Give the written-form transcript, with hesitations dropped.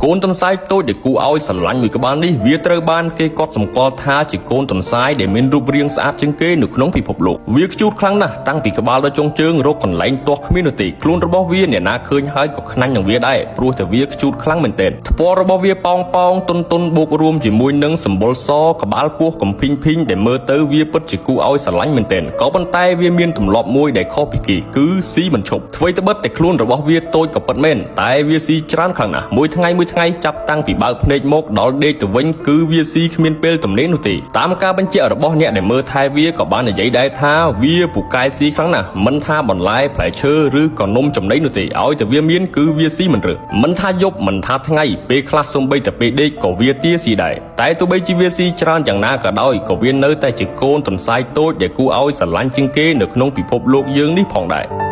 កូនទន្សាយតូចដែលគួរឲ្យស្រឡាញ់មួយក្បាលនេះវាត្រូវបានគេកត់សម្គាល់ថាជាកូនទន្សាយដែលមានរូបរាងស្អាតជាងគេនៅក្នុងពិភពលោកវាខ្ជូតខ្លាំងណាស់តាំងពីក្បាលដល់ចុងជើងរកកន្លែងទាស់គ្មាននោះទេខ្លួនរបស់វាអ្នកណាឃើញហើយក៏ខ្នាញ់នឹងវាដែរព្រោះតែវាខ្ជូតខ្លាំងមែនទែនថ្ពាល់របស់វាប៉ោងទុនបូករួមជាមួយនឹងសម្បុរសក្បាលពោះកំភីងដែលមើលទៅវាពិតជាគួរឲ្យស្រឡាញ់មែនទែនក៏ប៉ុន្តែវាមានទម្លាប់មួយដែលខុសពីគេគឺស៊ីមិនឈប់អ្វីត្បិតតែខ្លួនរបស់វាតូចក៏ពិតមែនតែវាស៊ីច្រើនខ្លាំងណាស់មួយថ្ងៃចាប់តាំងពីបើកភ្នែកមកដល់ដេកទៅវិញគឺវាស៊ីគ្មានពេលទំនេរនោះទេតាមការបញ្ជាក់របស់អ្នកដែលមើលថែវាក៏បាននិយាយដែរថាវាពូកែស៊ីខ្លាំងណាស់មិនថាបន្លែផ្លែឈើឬក៏នំចំណីនោះទេឲ្យតែវាមានគឺវាស៊ីមិនរើសមិនថាយប់មិនថាថ្ងៃពេលខ្លះសូម្បីតែពេលដេកក៏វាទាស៊ីដែរតែទោះបីជាវាស៊ីច្រើនយ៉ាងណាក៏ដោយក៏វានៅតែជាកូនទន្សាយតូចដែលគួរឲ្យស្រឡាញ់ជាងគេនៅក្នុងពិភពលោកយើងនេះផងដែរ